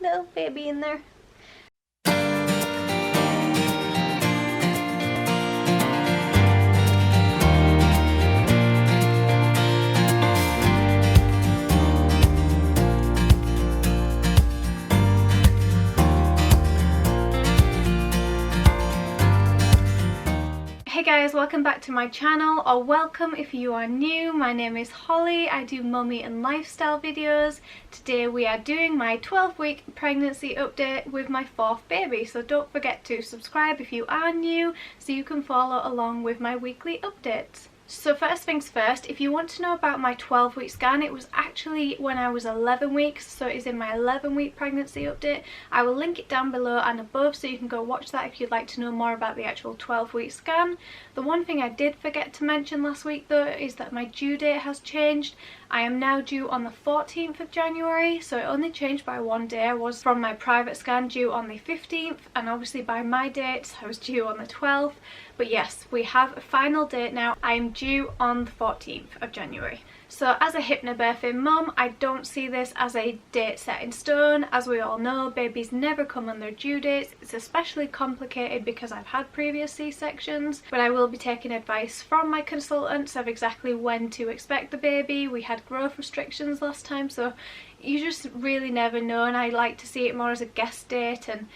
little baby in there. Hey guys, welcome back to my channel, or welcome if you are new. My name is Holly. I do mummy and lifestyle videos. Today we are doing my 12-week pregnancy update with my 4th baby, so don't forget to subscribe if you are new so you can follow along with my weekly updates. So first things first, if you want to know about my 12-week scan, it was actually when I was 11 weeks, so it is in my 11-week pregnancy update. I will link it down below and above so you can go watch that if you'd like to know more about the actual 12-week scan. The one thing I did forget to mention last week though is that my due date has changed. I am now due on the 14th of January, so it only changed by one day. I was from my private scan due on the 15th, and obviously by my dates I was due on the 12th. But yes, we have a final date now. I am due on the 14th of January. So as a hypnobirthing mum, I don't see this as a date set in stone. As we all know, babies never come on their due dates. It's especially complicated because I've had previous C-sections, but I will be taking advice from my consultants of exactly when to expect the baby. We had growth restrictions last time, so you just really never know, and I like to see it more as a guess date and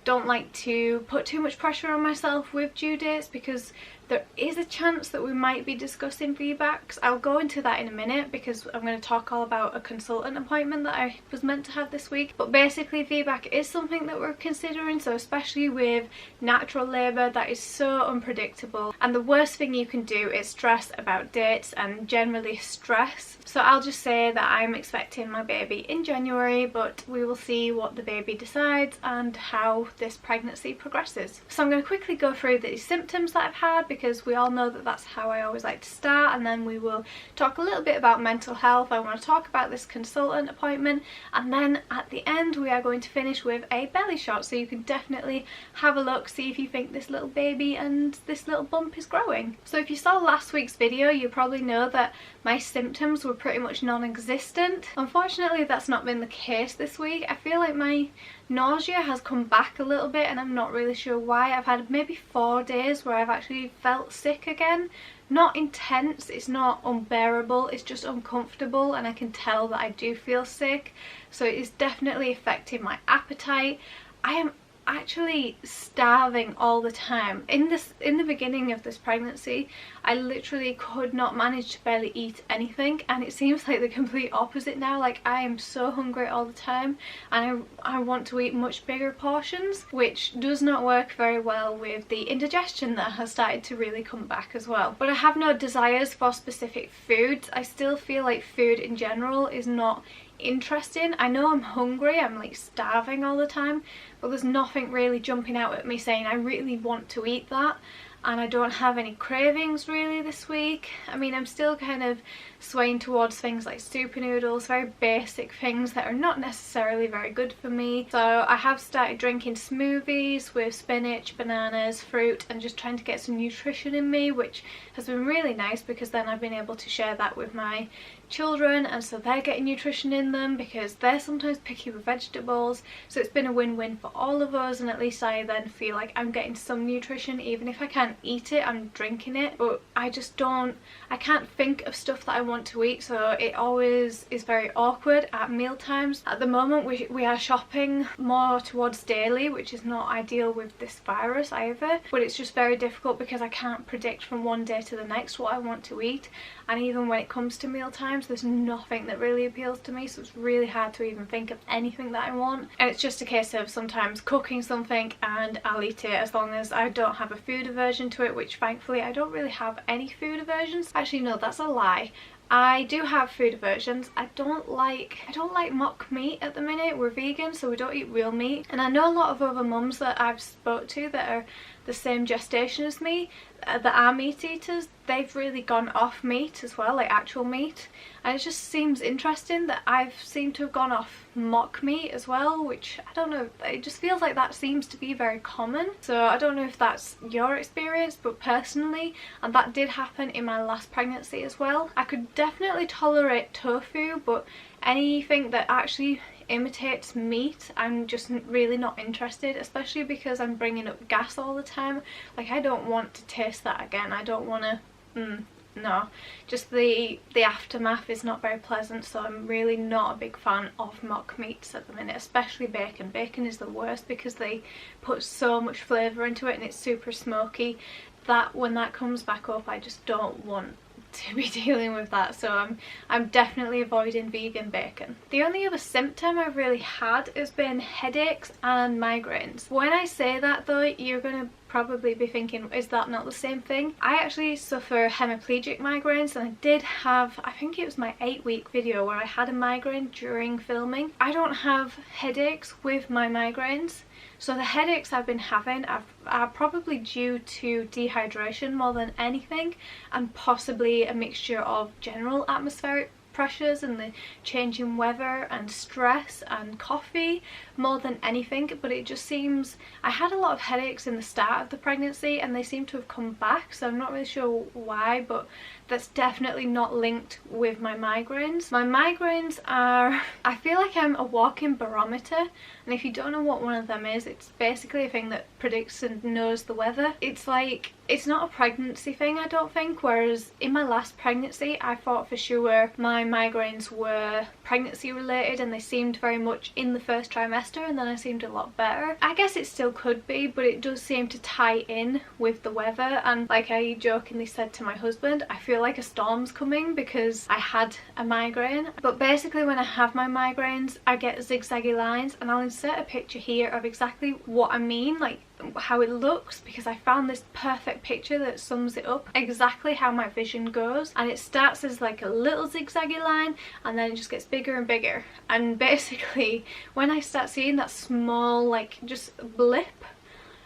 don't like to put too much pressure on myself with due dates because there is a chance that we might be discussing feedbacks. I'll go into that in a minute because I'm going to talk all about a consultant appointment that I was meant to have this week. But basically feedback is something that we're considering, so especially with natural labour, that is so unpredictable. And the worst thing you can do is stress about dates and generally stress. So I'll just say that I'm expecting my baby in January, but we will see what the baby decides and how this pregnancy progresses. So I'm going to quickly go through the symptoms that I've had, because we all know that that's how I always like to start, and then we will talk a little bit about mental health. I want to talk about this consultant appointment, and then at the end we are going to finish with a belly shot, so you can definitely have a look, see if you think this little baby and this little bump is growing. So if you saw last week's video, you probably know that my symptoms were pretty much non-existent. Unfortunately, that's not been the case this week. I feel like my nausea has come back a little bit and I'm not really sure why. I've had maybe 4 days where I've actually felt sick again. Not intense, it's not unbearable, it's just uncomfortable, and I can tell that I do feel sick, so it is definitely affecting my appetite. I am actually starving all the time. In the beginning of this pregnancy, I literally could not manage to barely eat anything, and it seems like the complete opposite now. Like, I am so hungry all the time and I want to eat much bigger portions, which does not work very well with the indigestion that has started to really come back as well. But I have no desires for specific foods. I still feel like food in general is not interesting. I know I'm hungry, I'm like starving all the time, but there's nothing really jumping out at me saying I really want to eat that, and I don't have any cravings really this week. I mean, I'm still kind of swaying towards things like super noodles, very basic things that are not necessarily very good for me. So I have started drinking smoothies with spinach, bananas, fruit, and just trying to get some nutrition in me, which has been really nice because then I've been able to share that with my children, and so they're getting nutrition in them because they're sometimes picky with vegetables. So it's been a win-win for all of us, and at least I then feel like I'm getting some nutrition. Even if I can't eat it, I'm drinking it, but I can't think of stuff that I want to eat, so it always is very awkward at meal times. At the moment we are shopping more towards daily, which is not ideal with this virus either, but it's just very difficult because I can't predict from one day to the next what I want to eat. And even when it comes to meal times, there's nothing that really appeals to me, so it's really hard to even think of anything that I want. And it's just a case of sometimes cooking something and I'll eat it as long as I don't have a food aversion to it, which thankfully I don't really have any food aversions. Actually no, that's a lie. I do have food aversions. I don't like mock meat at the minute. We're vegan, so we don't eat real meat. And I know a lot of other mums that I've spoke to that are the same gestation as me, that are meat eaters, they've really gone off meat as well, like actual meat. And it just seems interesting that I've seemed to have gone off mock meat as well, which I don't know, it just feels like that seems to be very common. So I don't know if that's your experience, but personally, and that did happen in my last pregnancy as well, I could definitely tolerate tofu, but anything that actually imitates meat, I'm just really not interested, especially because I'm bringing up gas all the time. Like, I don't want to taste that again. I don't want to, no, just the aftermath is not very pleasant, so I'm really not a big fan of mock meats at the minute, especially bacon. Bacon is the worst because they put so much flavour into it and it's super smoky that when that comes back up, I just don't want to be dealing with that. So I'm definitely avoiding vegan bacon. The only other symptom I've really had has been headaches and migraines. When I say that though, you're gonna probably be thinking, is that not the same thing? I actually suffer hemiplegic migraines, and I did have, I think it was my 8-week video where I had a migraine during filming. I don't have headaches with my migraines. So the headaches I've been having are probably due to dehydration more than anything, and possibly a mixture of general atmospheric pressures and the changing weather and stress and coffee more than anything. But it just seems, I had a lot of headaches in the start of the pregnancy and they seem to have come back, so I'm not really sure why, but that's definitely not linked with my migraines. My migraines are, I feel like I'm a walking barometer, and if you don't know what one of them is, it's basically a thing that predicts and knows the weather. It's like, it's not a pregnancy thing, I don't think, whereas in my last pregnancy I thought for sure my migraines were pregnancy related and they seemed very much in the first trimester, and then I seemed a lot better. I guess it still could be, but it does seem to tie in with the weather. And like I jokingly said to my husband, I feel like a storm's coming because I had a migraine. But basically when I have my migraines I get zigzaggy lines, and I'll insert a picture here of exactly what I mean, like how it looks, because I found this perfect picture that sums it up exactly how my vision goes. And it starts as like a little zigzaggy line and then it just gets bigger and bigger, and basically when I start seeing that small like just blip,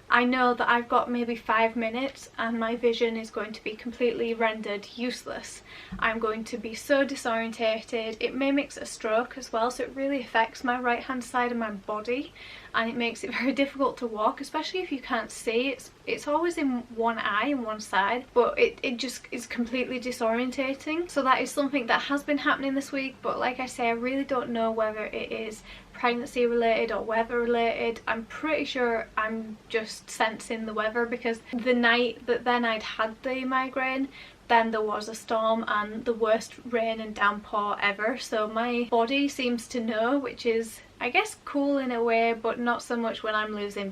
I know that I've got maybe 5 minutes and my vision is going to be completely rendered useless. I'm going to be so disorientated. It mimics a stroke as well, so it really affects my right hand side of my body, and it makes it very difficult to walk, especially if you can't see. It's always in one eye and one side, but it just is completely disorientating. So that is something that has been happening this week, but like I say, I really don't know whether it is pregnancy related or weather related. I'm pretty sure I'm just sensing the weather, because the night that then I'd had the migraine, then there was a storm and the worst rain and downpour ever. So my body seems to know, which is I guess cool in a way, but not so much when I'm losing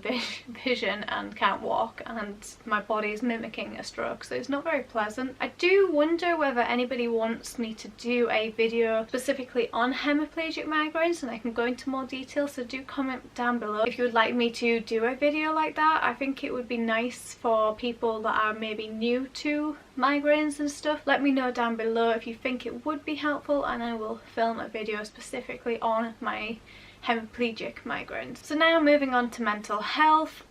vision and can't walk and my body is mimicking a stroke, so it's not very pleasant. I do wonder whether anybody wants me to do a video specifically on hemiplegic migraines, and I can go into more detail, so do comment down below if you would like me to do a video like that. I think it would be nice for people that are maybe new to migraines and stuff. Let me know down below if you think it would be helpful, and I will film a video specifically on my hemiplegic migraines. So now moving on to mental health.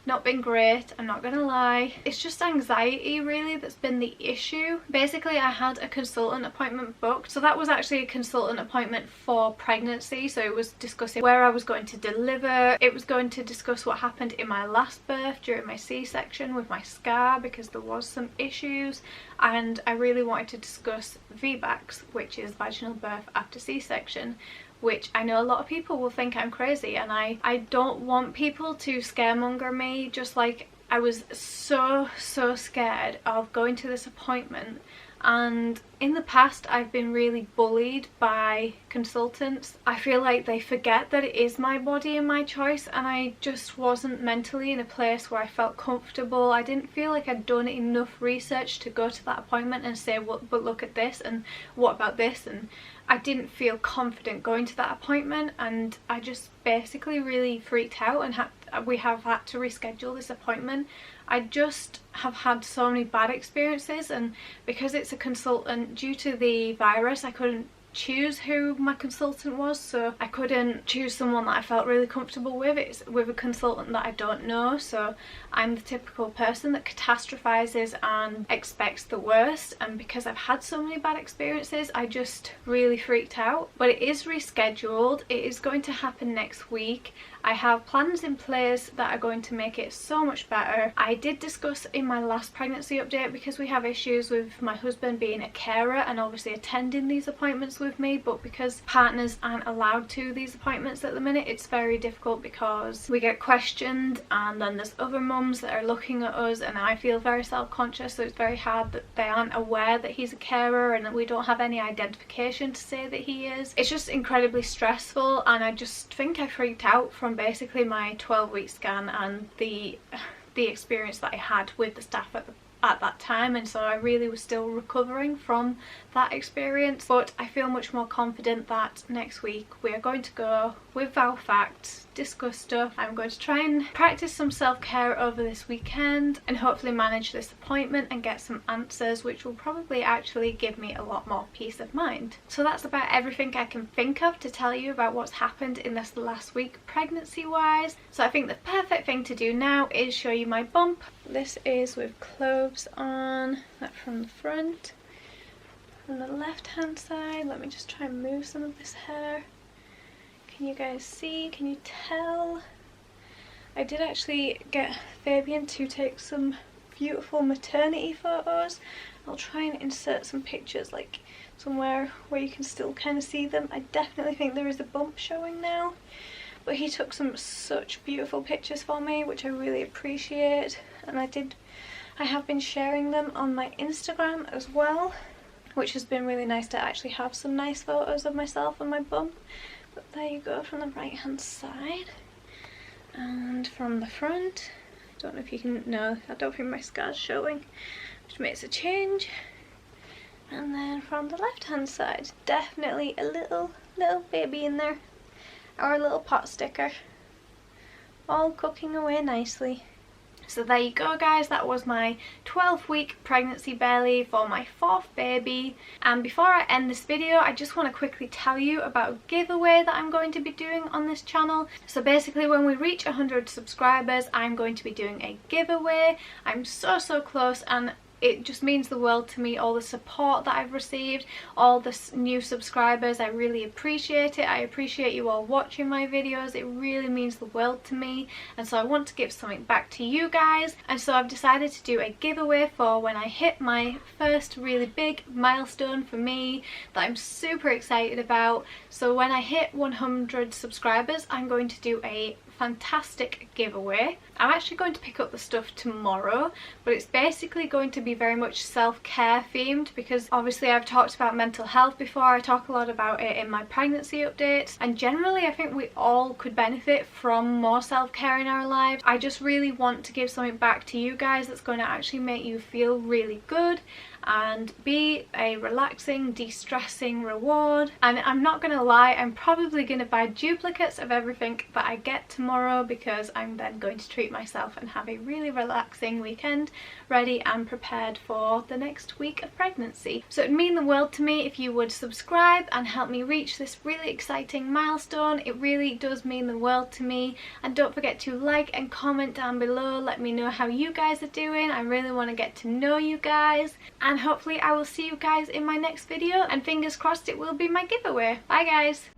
Not been great, I'm not gonna lie. It's just anxiety really that's been the issue. Basically I had a consultant appointment booked, so that was actually a consultant appointment for pregnancy, so it was discussing where I was going to deliver. It was going to discuss what happened in my last birth during my C-section with my scar, because there was some issues, and I really wanted to discuss VBACs, which is vaginal birth after C-section, which I know a lot of people will think I'm crazy, and I don't want people to scaremonger me. Just like I was so scared of going to this appointment, and in the past I've been really bullied by consultants. I feel like they forget that it is my body and my choice, and I just wasn't mentally in a place where I felt comfortable. I didn't feel like I'd done enough research to go to that appointment and say, well, but look at this and what about this, and I didn't feel confident going to that appointment, and I just basically really freaked out, and we have had to reschedule this appointment. I just have had so many bad experiences, and because it's a consultant, due to the virus, I couldn't choose who my consultant was, so I couldn't choose someone that I felt really comfortable with. It's with a consultant that I don't know, so I'm the typical person that catastrophizes and expects the worst, and because I've had so many bad experiences I just really freaked out. But it is rescheduled. It is going to happen next week. I have plans in place that are going to make it so much better. I did discuss in my last pregnancy update, because we have issues with my husband being a carer and obviously attending these appointments with with me, but because partners aren't allowed to these appointments at the minute, it's very difficult because we get questioned and then there's other mums that are looking at us, and I feel very self-conscious, so it's very hard that they aren't aware that he's a carer and that we don't have any identification to say that he is. It's just incredibly stressful, and I just think I freaked out from basically my 12-week scan and the experience that I had with the staff at that time, and so I really was still recovering from that experience. But I feel much more confident that next week we are going to go with Val Facts, discuss stuff. I'm going to try and practice some self-care over this weekend and hopefully manage this appointment and get some answers, which will probably actually give me a lot more peace of mind. So that's about everything I can think of to tell you about what's happened in this last week pregnancy wise. So I think the perfect thing to do now is show you my bump. This is with clothes on, that from the front. On the left hand side, let me just try and move some of this hair. Can you guys see? Can you tell? I did actually get Fabian to take some beautiful maternity photos. I'll try and insert some pictures like somewhere where you can still kind of see them. I definitely think there is a bump showing now, but he took some such beautiful pictures for me, which I really appreciate, and I have been sharing them on my Instagram as well, which has been really nice to actually have some nice photos of myself and my bum. But there you go, from the right hand side. And from the front, I don't know if you can, no, I don't think my scar's showing, which makes a change. And then from the left hand side, definitely a little baby in there, or a little pot sticker, all cooking away nicely. So there you go guys, that was my 12-week pregnancy belly for my 4th baby. And before I end this video, I just want to quickly tell you about a giveaway that I'm going to be doing on this channel. So basically when we reach 100 subscribers, I'm going to be doing a giveaway. I'm so close, and it just means the world to me, all the support that I've received, all the new subscribers. I really appreciate it. I appreciate you all watching my videos. It really means the world to me, and so I want to give something back to you guys. And so I've decided to do a giveaway for when I hit my first really big milestone for me that I'm super excited about. So when I hit 100 subscribers, I'm going to do a fantastic giveaway. I'm actually going to pick up the stuff tomorrow, but it's basically going to be very much self-care themed, because obviously I've talked about mental health before. I talk a lot about it in my pregnancy updates, and generally I think we all could benefit from more self-care in our lives. I just really want to give something back to you guys that's going to actually make you feel really good and be a relaxing, de-stressing reward. And I'm not gonna lie, I'm probably gonna buy duplicates of everything that I get tomorrow, because I'm then going to treat myself and have a really relaxing weekend, ready and prepared for the next week of pregnancy. So it'd mean the world to me if you would subscribe and help me reach this really exciting milestone. It really does mean the world to me. And don't forget to like and comment down below. Let me know how you guys are doing. I really want to get to know you guys. And hopefully I will see you guys in my next video, and fingers crossed it will be my giveaway. Bye guys!